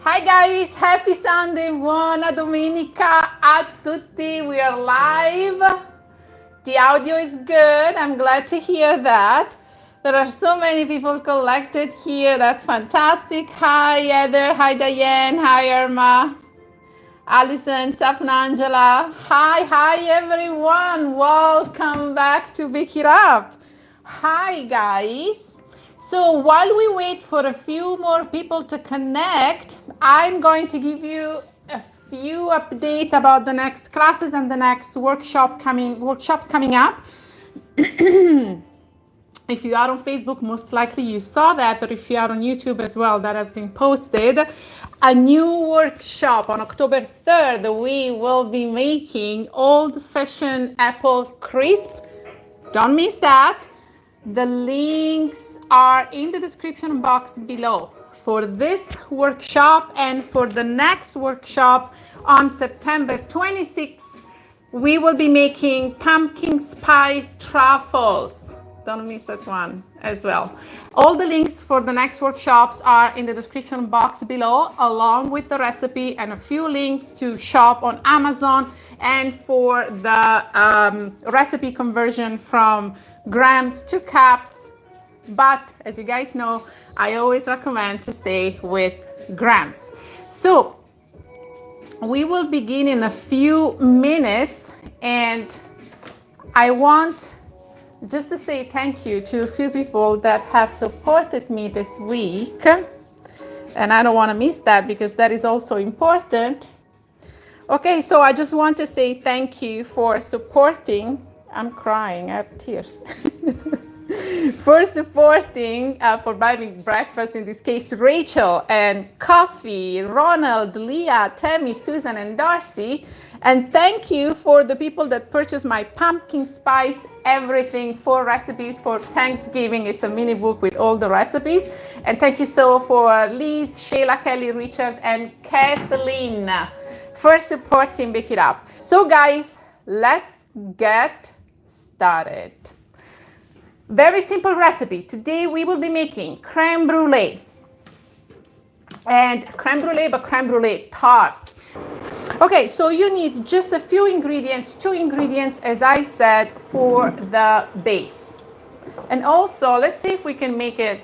Hi guys, happy Sunday, buona domenica a tutti. We are live. The audio is good. I'm glad to hear that. There are so many people collected here. That's fantastic. Hi Heather, hi Diane, hi Irma, Alison, Sapnangela. Hi everyone. Welcome back to Pick It Up. Hi guys. So while we wait for a few more people to connect, I'm going to give you a few updates about the next classes and the next workshops coming up. If you are on Facebook, most likely you saw that, or if you are on YouTube as well, that has been posted. A new workshop on October 3rd, we will be making old-fashioned apple crisp. Don't miss that. The links are in the description box below for this workshop and for the next workshop on September 26th. We will be making pumpkin spice truffles. Don't miss that one as well. All the links for the next workshops are in the description box below, along with the recipe and a few links to shop on Amazon and for the recipe conversion from grams to cups. But as you guys know, I always recommend to stay with grams. So we will begin in a few minutes, and I want just to say thank you to a few people that have supported me this week. And I don't want to miss that because that is also important. Okay, so I just want to say thank you for supporting. I'm crying, I have tears. For supporting, for buying breakfast, in this case, Rachel and Coffee, Ronald, Leah, Tammy, Susan, and Darcy. And thank you for the people that purchased my pumpkin spice everything 4 recipes for Thanksgiving. It's a mini book with all the recipes. And thank you so for Liz, Shayla, Kelly, Richard, and Kathleen for supporting Pick It Up. So guys, let's get started. Very simple recipe. Today we will be making creme brulee. And creme brulee, but creme brulee tart. Okay, so you need just a few ingredients, 2 ingredients, as I said, for the base. And also, let's see if we can make it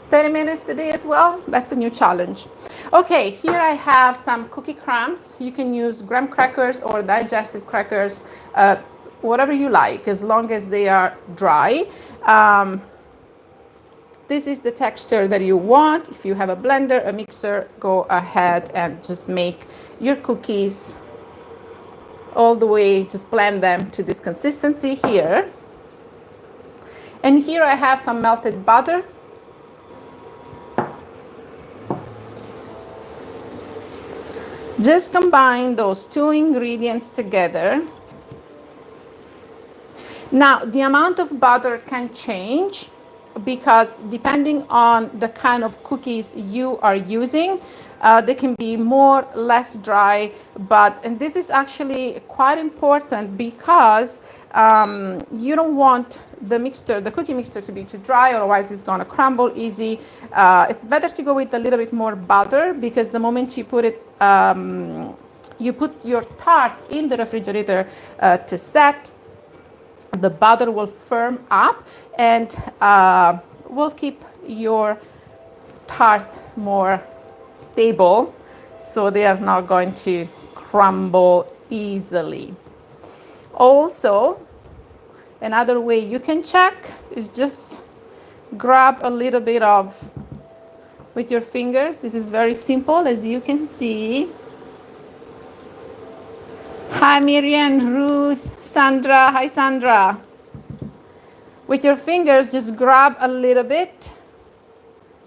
30 minutes today as well. That's a new challenge. Okay, here I have some cookie crumbs. You can use graham crackers or digestive crackers, whatever you like, as long as they are dry. This is the texture that you want. If you have a blender, a mixer, go ahead and just make your cookies all the way, just blend them to this consistency here. And here I have some melted butter. Just combine those 2 ingredients together. Now, the amount of butter can change because depending on the kind of cookies you are using, they can be more, less dry, and this is actually quite important because you don't want the cookie mixture to be too dry, otherwise it's gonna crumble easy. It's better to go with a little bit more butter because the moment you put it, you put your tarts in the refrigerator to set, the butter will firm up and will keep your tarts more stable, so they are not going to crumble easily. Also, another way you can check is just grab a little bit of with your fingers. This is very simple, as you can see. Hi Miriam, Ruth, Sandra. Hi Sandra. With your fingers, just grab a little bit,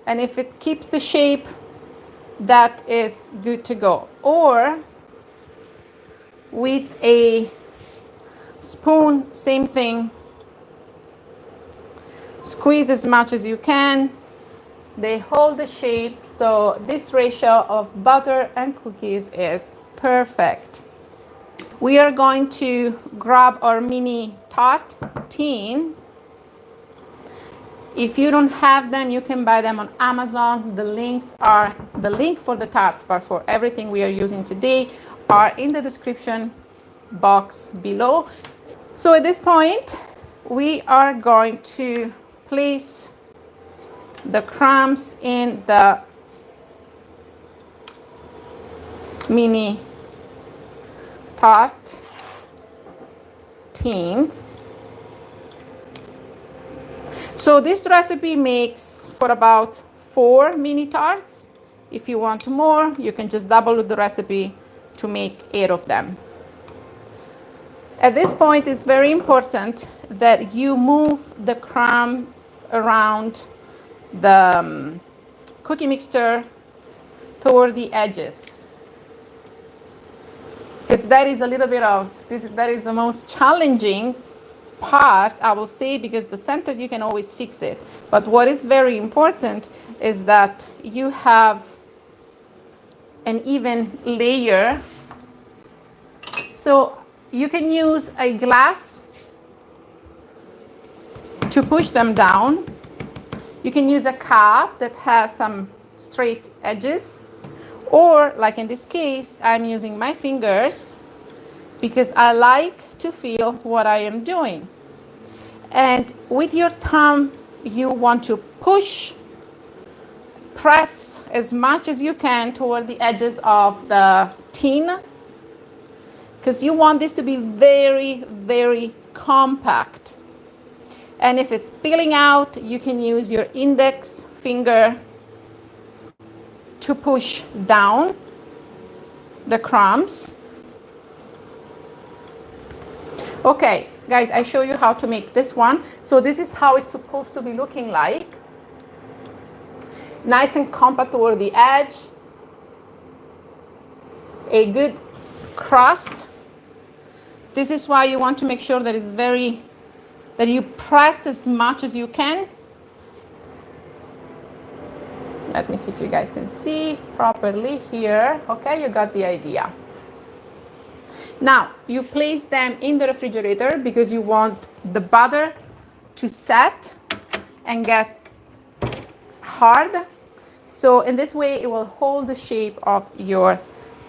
and if it keeps the shape, that is good to go. Or with a spoon, same thing. Squeeze as much as you can. They hold the shape, so this ratio of butter and cookies is perfect. We are going to grab our mini tart tin. If you don't have them, you can buy them on Amazon. The link for the tarts, but for everything we are using today, are in the description box below. So at this point, we are going to place the crumbs in the mini tart tins. So this recipe makes for about 4 mini tarts. If you want more, you can just double the recipe to make 8 of them. At this point, it's very important that you move the crumb around the cookie mixture toward the edges, because that is a little bit of that is the most challenging part, I will say, because the center you can always fix it, but what is very important is that you have an even layer. So you can use a glass to push them down. You can use a cup that has some straight edges, or like in this case, I'm using my fingers because I like to feel what I am doing. And with your thumb, you want to press as much as you can toward the edges of the tin, because you want this to be very, very compact. And if it's peeling out, you can use your index finger to push down the crumbs. Okay, guys, I show you how to make this one. So this is how it's supposed to be looking like. Nice and compact toward the edge. A good crust. This is why you want to make sure that that you press as much as you can. Let me see if you guys can see properly here. Okay, you got the idea. Now, you place them in the refrigerator because you want the butter to set and get hard. So in this way, it will hold the shape of your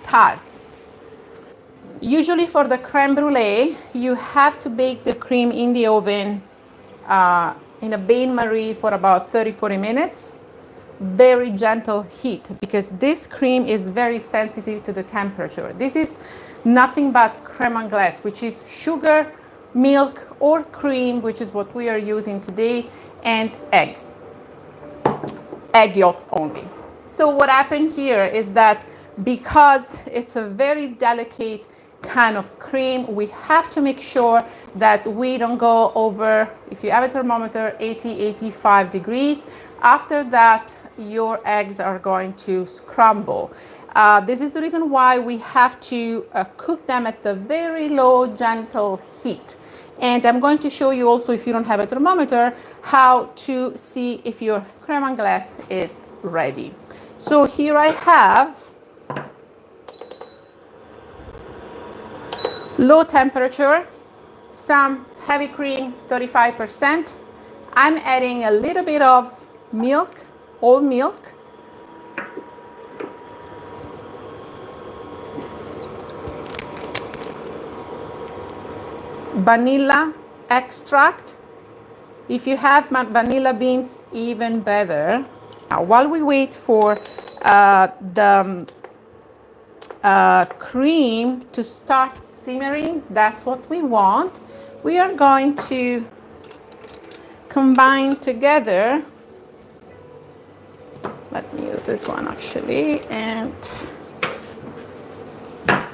tarts. Usually for the creme brulee, you have to bake the cream in the oven in a bain-marie for about 30-40 minutes. Very gentle heat, because this cream is very sensitive to the temperature. This is nothing but creme anglaise, which is sugar, milk, or cream, which is what we are using today, and eggs. Egg yolks only. So what happened here is that because it's a very delicate kind of cream, we have to make sure that we don't go over, if you have a thermometer, 80-85 degrees. After that, your eggs are going to crumble. This is the reason why we have to cook them at the very low, gentle heat. And I'm going to show you also, if you don't have a thermometer, how to see if your creme anglaise is ready. So here I have low temperature, some heavy cream, 35%. I'm adding a little bit of milk, whole milk. Vanilla extract. If you have vanilla beans, even better. Now, while we wait for the cream to start simmering, that's what we want. We are going to combine together. Let me use this one actually, and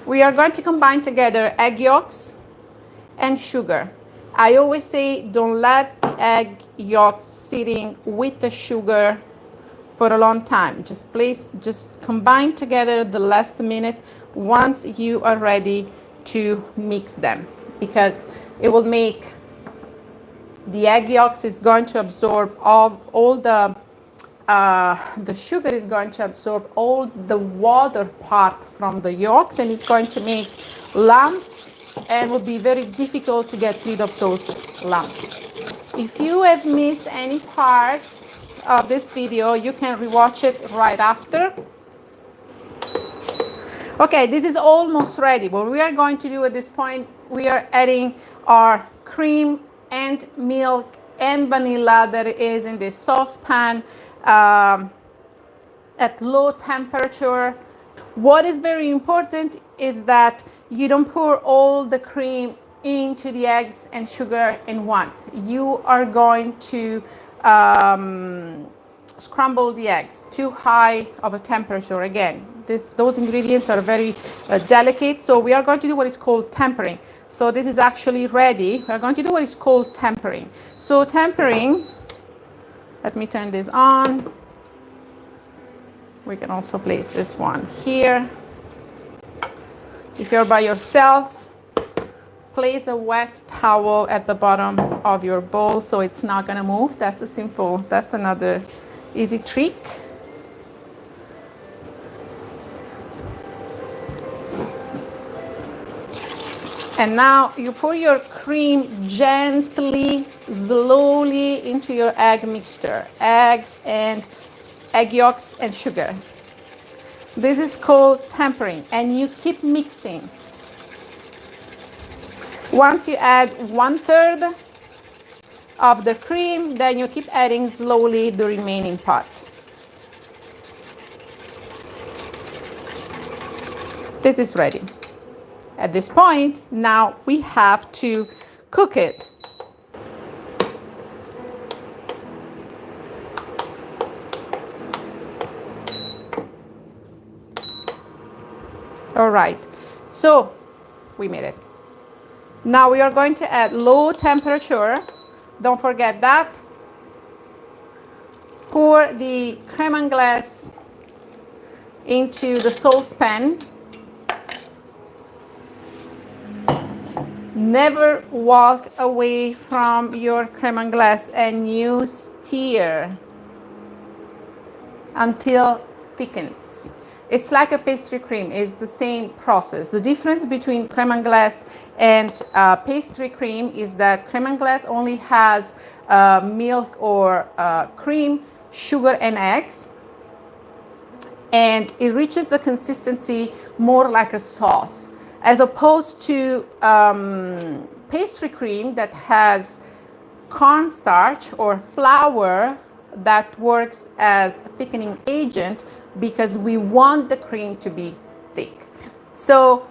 we are going to combine together egg yolks and sugar. I always say don't let the egg yolks sitting with the sugar for a long time. Just combine together the last minute once you are ready to mix them, because it will make the egg yolks is going to absorb all the sugar is going to absorb all the water part from the yolks, and it's going to make lumps, and will be very difficult to get rid of those lumps. If you have missed any part of this video, you can rewatch it right after. Okay, this is almost ready. What we are going to do at this point, we are adding our cream and milk and vanilla that is in this saucepan at low temperature. What is very important is that you don't pour all the cream into the eggs and sugar in once. You are going to scramble the eggs too high of a temperature. Again, those ingredients are very delicate, so we are going to do what is called tempering. So this is actually ready. We are going to do what is called tempering. So tempering, let me turn this on. We can also place this one here. If you're by yourself, place a wet towel at the bottom of your bowl so it's not gonna move. That's another easy trick. And now you pour your cream gently, slowly into your egg mixture. Eggs and egg yolks and sugar. This is called tempering, and you keep mixing. Once you add 1/3 of the cream, then you keep adding slowly the remaining part. This is ready. At this point, now we have to cook it. All right, so we made it. Now we are going to add low temperature. Don't forget that. Pour the creme anglaise into the saucepan. Never walk away from your creme anglaise, and you stir until it thickens. It's like a pastry cream. It's the same process. The difference between creme anglaise and pastry cream is that creme anglaise only has milk or cream, sugar, and eggs, and it reaches the consistency more like a sauce, as opposed to pastry cream that has cornstarch or flour that works as a thickening agent, because we want the cream to be thick. So,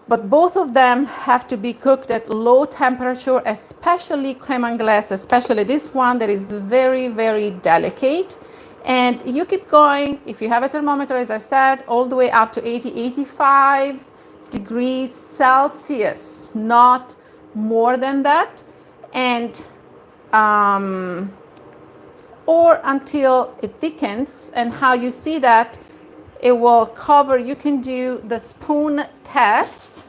but both of them have to be cooked at low temperature, especially creme anglaise, especially this one that is very, very delicate. And you keep going, if you have a thermometer, as I said, all the way up to 80, 85 degrees Celsius, not more than that. And or until it thickens. And how you see that it will cover, you can do the spoon test.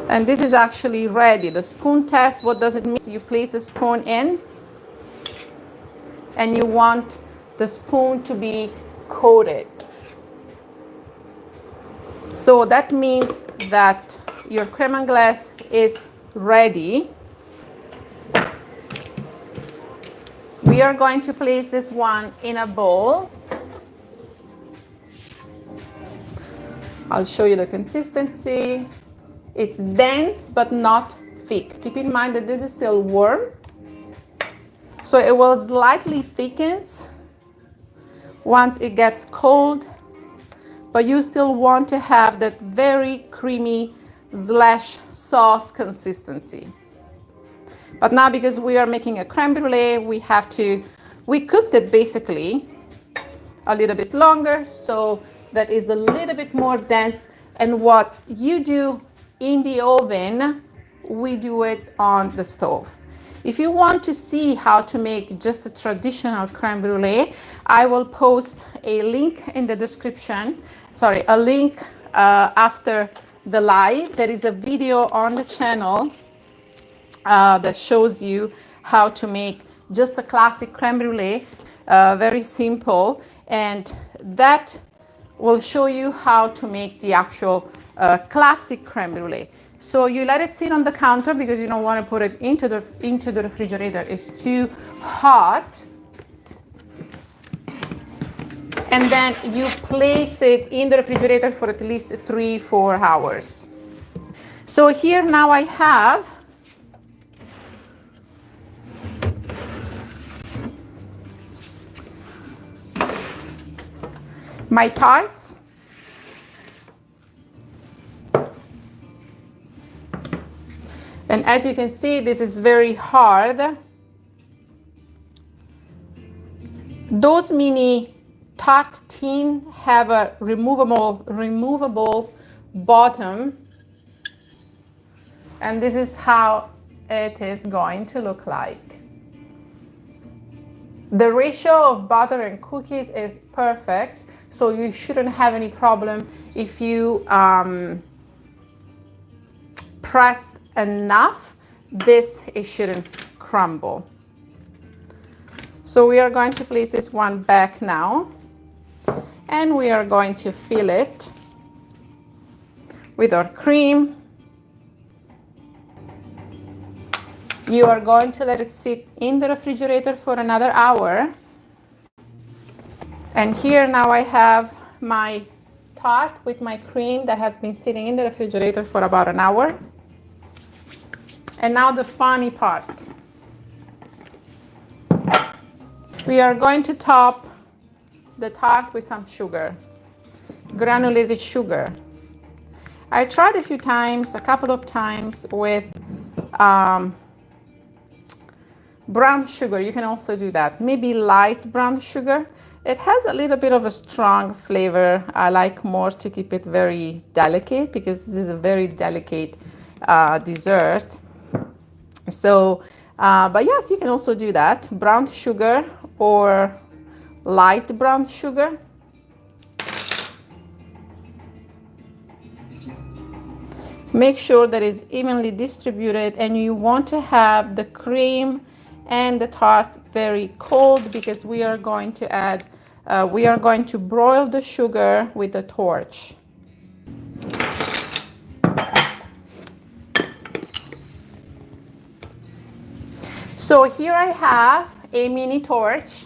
And this is actually ready. The spoon test, what does it mean? You place a spoon in and you want the spoon to be coated. So that means that your creme anglaise is ready. We are going to place this one in a bowl. I'll show you the consistency. It's dense but not thick. Keep in mind that this is still warm, so it will slightly thicken once it gets cold, but you still want to have that very creamy slash sauce consistency. But now, because we are making a creme brulee, we cooked it basically a little bit longer, so that is a little bit more dense. And what you do in the oven, we do it on the stove. If you want to see how to make just a traditional creme brulee, I will post a link in the description, a link after the live. There is a video on the channel that shows you how to make just a classic creme brulee, very simple, and that will show you how to make the actual classic creme brulee. So you let it sit on the counter because you don't want to put it into the refrigerator. It's too hot. And then you place it in the refrigerator for at least 3-4 hours. So here now I have my tarts. And as you can see, this is very hard. Those mini tart tin have a removable bottom. And this is how it is going to look like. The ratio of butter and cookies is perfect, so you shouldn't have any problem if you pressed enough. It shouldn't crumble. So we are going to place this one back now, and we are going to fill it with our cream. You are going to let it sit in the refrigerator for another hour. And here now I have my tart with my cream that has been sitting in the refrigerator for about an hour. And now the funny part. We are going to top the tart with some sugar, granulated sugar. I tried a couple of times with brown sugar. You can also do that. Maybe light brown sugar. It has a little bit of a strong flavor. I like more to keep it very delicate because this is a very delicate dessert. So, but yes, you can also do that. Brown sugar or light brown sugar. Make sure that it's evenly distributed, and you want to have the cream and the tart very cold because we are going to broil the sugar with a torch. So here I have a mini torch.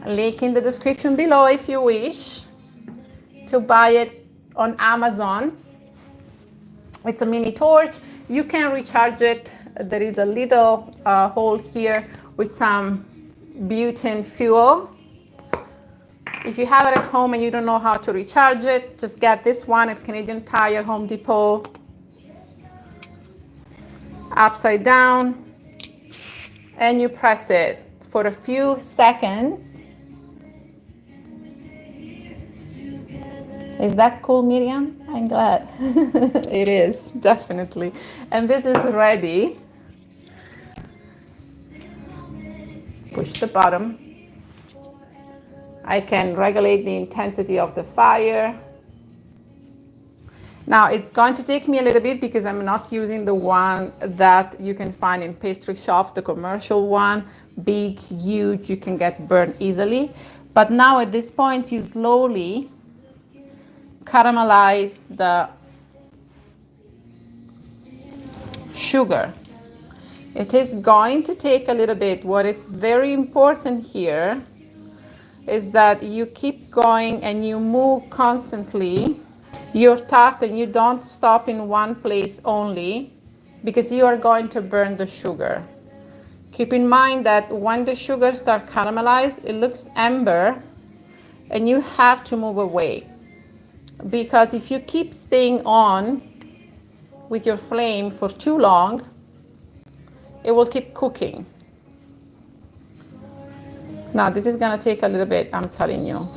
Link in the description below if you wish to buy it on Amazon. It's a mini torch. You can recharge it. There is a little hole here with some butane fuel. If you have it at home and you don't know how to recharge it, just get this one at Canadian Tire, Home Depot. Upside down, and you press it for a few seconds. Is that cool, Miriam? I'm glad. It is, definitely. And this is ready. Push the bottom. I can regulate the intensity of the fire. Now it's going to take me a little bit because I'm not using the one that you can find in pastry shops, the commercial one, big, huge, you can get burned easily. But now at this point, you slowly caramelize the sugar. It is going to take a little bit. What is very important here is that you keep going and you move constantly your tart, and you don't stop in one place only because you are going to burn the sugar. Keep in mind that when the sugar starts caramelized, it looks amber, and you have to move away, because if you keep staying on with your flame for too long, it will keep cooking. Now this is gonna take a little bit, I'm telling you.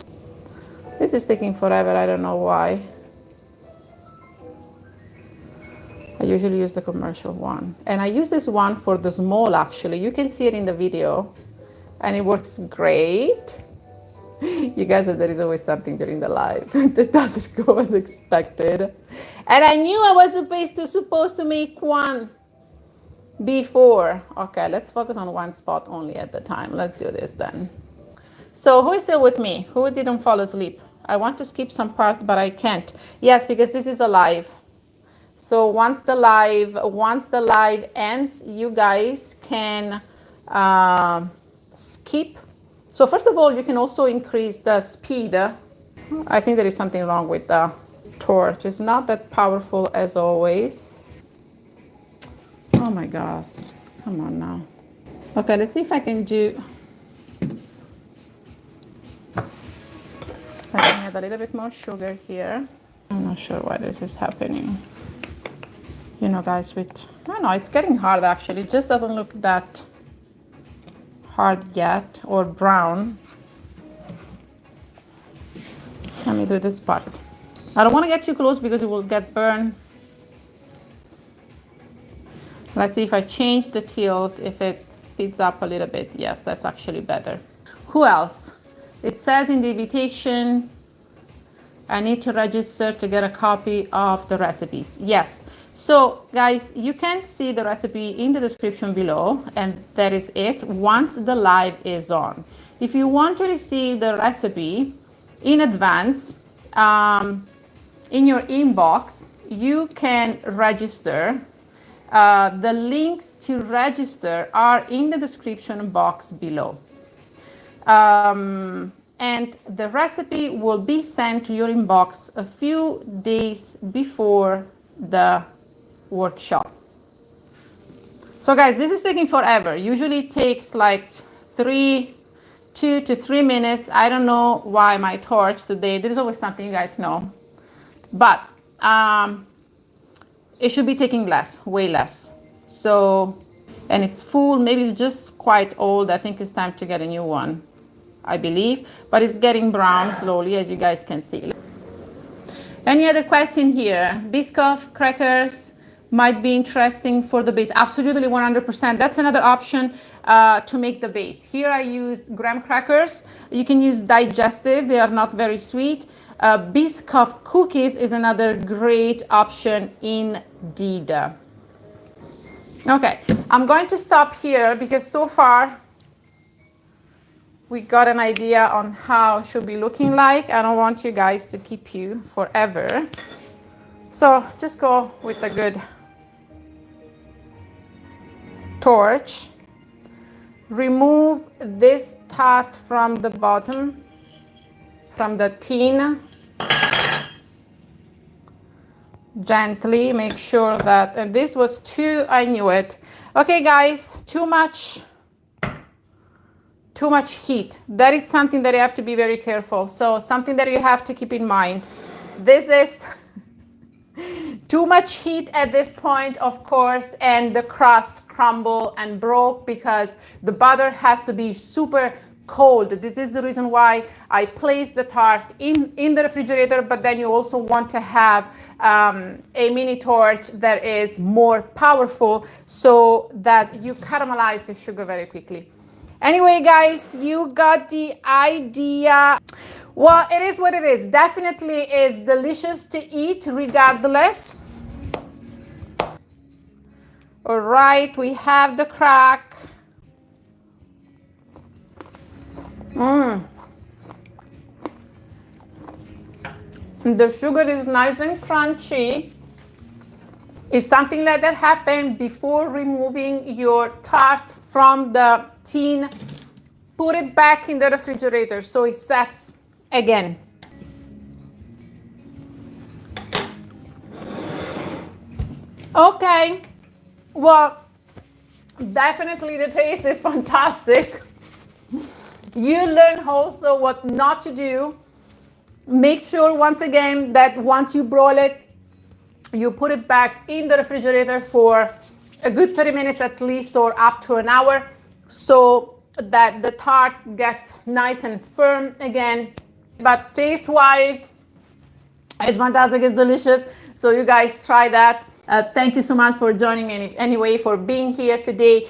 This is taking forever, I don't know why. I usually use the commercial one. And I use this one for the small, actually. You can see it in the video, and it works great. You guys said there is always something during the live that doesn't go as expected. And I knew I was supposed to make one before. Okay, let's focus on one spot only at the time. Let's do this then. So who is still with me? Who didn't fall asleep? I want to skip some part, but I can't. Yes, because this is a live. So once the live ends, you guys can skip. So first of all, you can also increase the speed. I think there is something wrong with the torch. It's not that powerful as always. Oh my gosh, come on now. Okay, let's see if I can do, I can add a little bit more sugar here. I'm not sure why this is happening. You know, guys, with, I don't know, it's getting hard actually. It just doesn't look that hard yet, or brown. Let me do this part. I don't want to get too close because it will get burned. Let's see if I change the tilt, if it speeds up a little bit. Yes, that's actually better. Who else? It says in the invitation, I need to register to get a copy of the recipes. Yes. So guys, you can see the recipe in the description below, and that is it once the live is on. If you want to receive the recipe in advance in your inbox, you can register. The links to register are in the description box below. And the recipe will be sent to your inbox a few days before the workshop. So guys, this is taking forever. Usually it takes like 2 to 3 minutes. I don't know why my torch today, there's always something, you guys know, but it should be taking less, way less. So, and it's full, maybe it's just quite old. I think it's time to get a new one, I believe, but it's getting brown slowly, as you guys can see. Any other question here? Biscoff crackers might be interesting for the base. Absolutely, 100%. That's another option to make the base. Here I use graham crackers. You can use digestive. They are not very sweet. Biscoff cookies is another great option indeed. Okay, I'm going to stop here because so far we got an idea on how it should be looking like. I don't want you guys to keep you forever. So just go with a good torch. Remove this tart from the bottom, from the tin. Gently make sure that, and this was too, I knew it. Okay guys, too much heat. That is something that you have to be very careful. So something that you have to keep in mind. This is too much heat at this point, of course, and the crust crumbled and broke because the butter has to be super cold. This is the reason why I placed the tart in the refrigerator, but then you also want to have a mini torch that is more powerful so that you caramelize the sugar very quickly. Anyway, guys, you got the idea. Well, it is what it is. Definitely is delicious to eat regardless. All right, we have the crack. The sugar is nice and crunchy. If something like that happened before removing your tart from the tin, put it back in the refrigerator so it sets again. Okay, well, definitely the taste is fantastic. You learn also what not to do. Make sure once again that once you broil it, you put it back in the refrigerator for a good 30 minutes at least, or up to an hour, so that the tart gets nice and firm again. But taste wise, it's fantastic, it's delicious. So you guys try that. Thank you so much for joining me anyway, for being here today.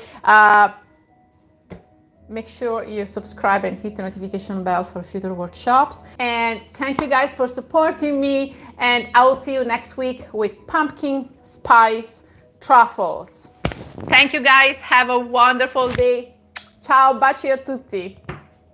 Make sure you subscribe and hit the notification bell for future workshops. And thank you guys for supporting me. And I will see you next week with pumpkin spice truffles. Thank you guys. Have a wonderful day. Ciao, baci a tutti.